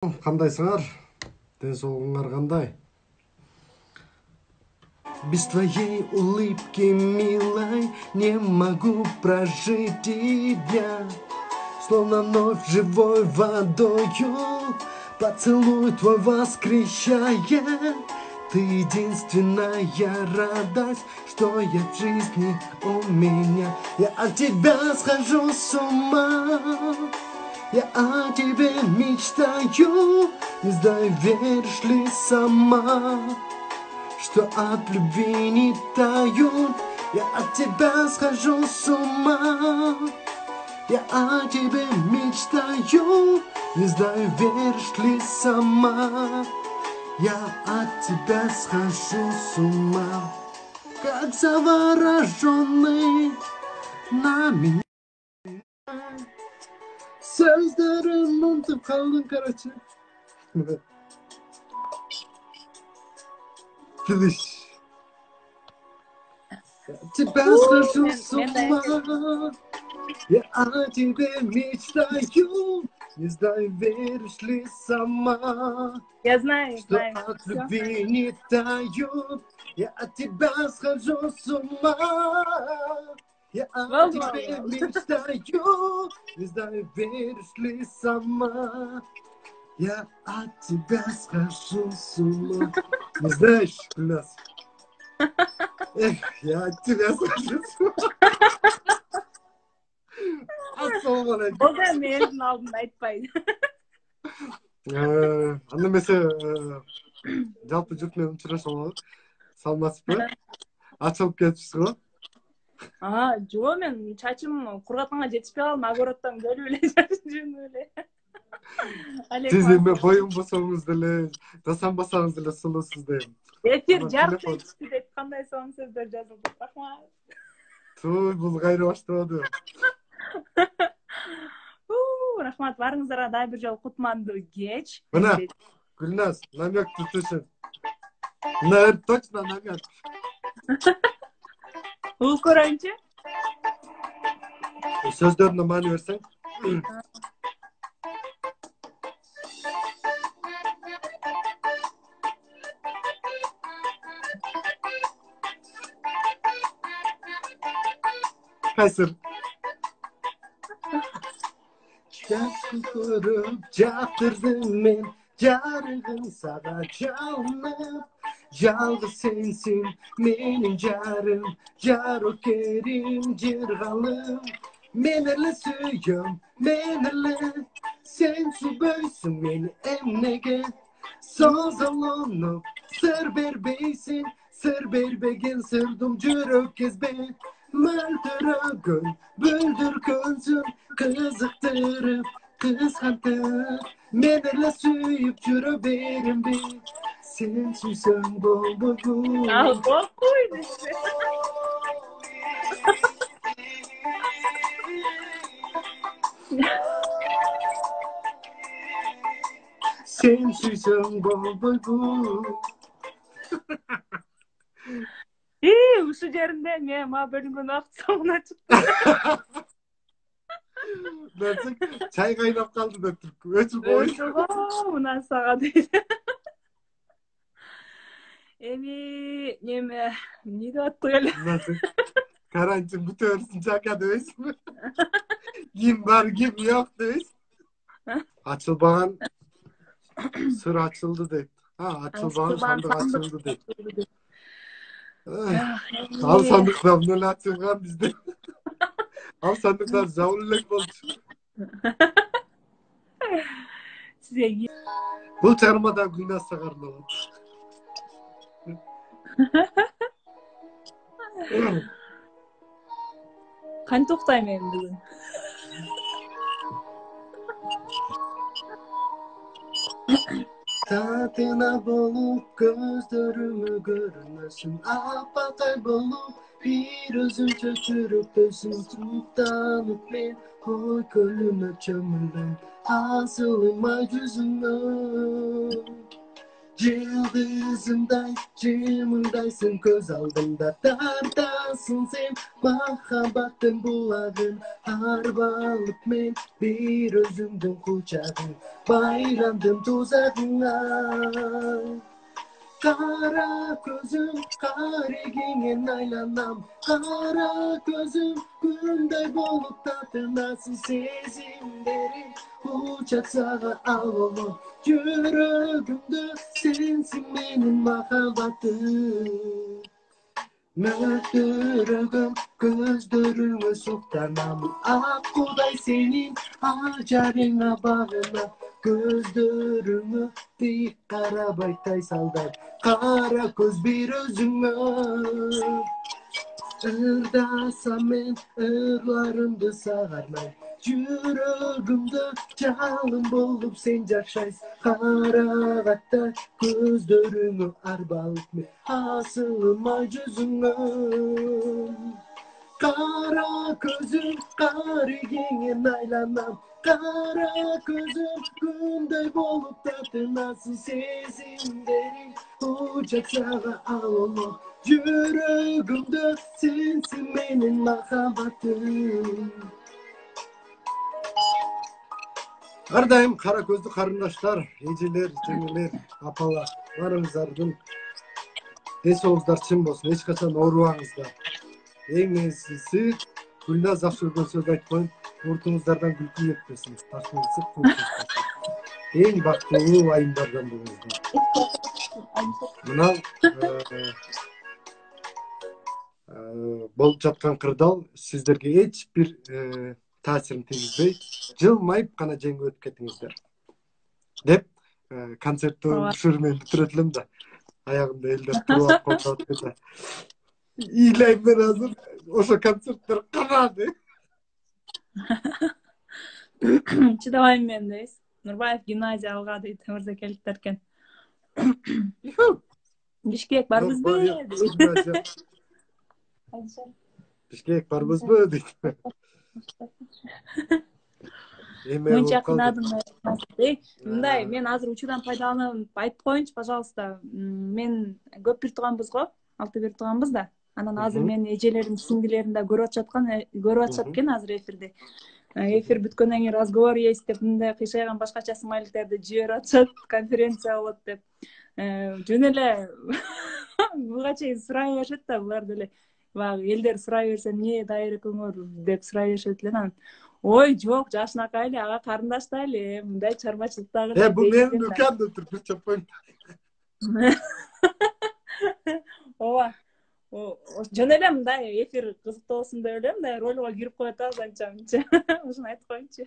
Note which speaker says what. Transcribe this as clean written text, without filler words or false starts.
Speaker 1: Кандайсыңар? Ден соолугуңар кандай? Без твоей улыбки, милой, не могу прожить и дня. Словно вновь живой водою поцелуй твой воскрешает. Ты единственная радость, что есть в жизни у меня. Я от тебя схожу с ума. Я о тебе мечтаю, не знаю, веришь ли сама, что от любви не тают. Я от тебя схожу с ума. Я о тебе мечтаю, не знаю, веришь ли сама. Я от тебя схожу с ума, как завороженный на меня. Sözlerin unutup kaldın Karaçı. Gidiş. Тебя схожу с ума. Я о тебе мечтаю. Не знаю, веришь ли сама.
Speaker 2: Я знаю,
Speaker 1: что от любви не тают. Я от тебя схожу с ума. Я о тебе мечтаю. Не знаю, веришь ли сама. Я от тебя схожу с ума. Не знаешь, Гүлназ? Эх, я от тебя схожу с ума.
Speaker 2: O da mezun aldın айтпайды.
Speaker 1: Анда эмесе жалпы жұрт менен учурашып салмасызбы? Ачылып кетипсиз го?
Speaker 2: Жо, мен чачым кургатканга жетишпей калдым, огороддон бөлүп эле жүрүм эле.
Speaker 1: Сиз эми боюң босоңуз деле, жасанбасаңыз деле сулуусуз дейм.
Speaker 2: Эфир жарык кетишти деп кандай соң сөздөр жазылды. Рахмат.
Speaker 1: Туй, бул кайра баштабады.
Speaker 2: Рахмат, барыңыздарга дагы бир жолу кутмандуу кеч.
Speaker 1: Мына, Гүлназ, намек түтүшүн. Мына точно намек.
Speaker 2: Угуп көрөйүнчү.
Speaker 1: Сөздөрүнө маани берсең. Kayser. Jasın kurup jaktırdım men, jarıgın sağa çalınıp. Жалғыз сенсің менің жарым, жарокерім жырғалым. Мен әлі сүйем, мен әлі, сен süböysün meni emnege. Sozalınıp sır berbeysin, sır berbegen sırdım jürök kezbe. Möltürögün, böldür könzün, kızıktırıp, kızgantır. Men әлі sүйüp жүрө берем бе. Sen süsen bombogun.
Speaker 2: Бокуйду.
Speaker 1: Sen süsen bombogun.
Speaker 2: Ушул жеринде мен мага бөлүнгөн убакыт соңуна чыкты.
Speaker 1: Десек çay kaynap kaldı da Türk. Öçüp oyun.
Speaker 2: Мына сага дейт. Эми неме эмне деп аттык эле.
Speaker 1: Karantin bu teorisini çaka deysin mi? Kim var kim yok deysin. Açılbagan sır açıldı deyip. Açılbagan sandık açıldı deyip. Al sandıklar ne açılgan bizde. Al sandıklar zavululek oldu.
Speaker 2: Size
Speaker 1: Bu çarmada Gülnaz Sakar'ın olur.
Speaker 2: кантип уктайм эми бүгүн?
Speaker 1: Tatına bolup gözlerime görünmesin. Apatay bolup bir özün çökürüp özün tutanıp ben oy kölüme çömülen asılıma yüzüne. Yıldızımday cımıldaysın göz aldımda tartasın sen Mahabbattın bulağın harbalıp men bir özümdün kucağın Baylandım tuzağına Kara gözüm karigingen aylanam Kara gözüm günday bolup tatınasın sezimlerim Uçak sağa al onu Yüreğimde sensin benim mahabbatım Möhtürüğüm gözlerime soktanam Akkuday senin acarına bağına Gözlerimi bir kara baytay saldar Kara göz bir özüme Ildasam men ırlarımdı sağarmay Yüreğimde canım bolup sen yaşaysın Karagatta gözlerimi arbalıp me Asılıma yüzüme Kara gözüm karigingen aylanam Kara gözüm günday bolup tatınasın sezimlerin Uçak sağa al onu Yüreğimde sensin benim mahabbatım Her daim kara gözlü karındaşlar, eceler, jengeler, apalar, barыңыздардын эс ооздар чын болсун, эч качан оорубаңыздар. Эң эсиси Гүлназ жакшы көргөн сөз айтпайын, муртуңуздардан күлкү кетпесин. Башыңызды эң бактылуу айымдардан болуңуздар. Мына болуп жаткан кырдаал сиздерге эч бир таасирин тийгизбей, жылмайып гана жеңип өтүп кетиңиздер. Деп концертти ушурумен бүтүрөт элем да. Аягымда элдер туруп алып коюп кетти. İyileyim ben hazır. Oşa konsertler kanadı.
Speaker 2: Чыдабайм мен дейсиз. Нурбаев гимназия алга дейт, мырза келип беркен. Бишкек барбызбы?
Speaker 1: Бишкек барбызбы дейт.
Speaker 2: Мынча кынадым мындай, мен азыр учурдан пайдаланып айтып коеюнчу, пожалуйста. Мен көп бир тууганбыз го, 6 бир тууганбыз да. Анан азыр менин эжелерим, сиңдилерим да көрүп атышат экен азыр эфирди. Эфир бүткөндөн кийин разговор есть деп мындай кыйшайган башкача смайликтерди жиберип атышат, конференция болот деп. Жөн эле буга чейин сурай беришет да, булар деле баягы элдер сурай берсе эмне дайыр экөөңөр деп сурай беришет эле. Анан ой, жок, жашынакай эле, ага карындаштай эле, мындай чарбачылыктагы.
Speaker 1: Бул менин дүканда тур, бир чаппайм.
Speaker 2: Ооба. Жөн эле мындай эфир кызыктуу болсун деп элем, мындай ролго кирип коюп атабыз анча-мынча. Ушуну айтып коеюнчу.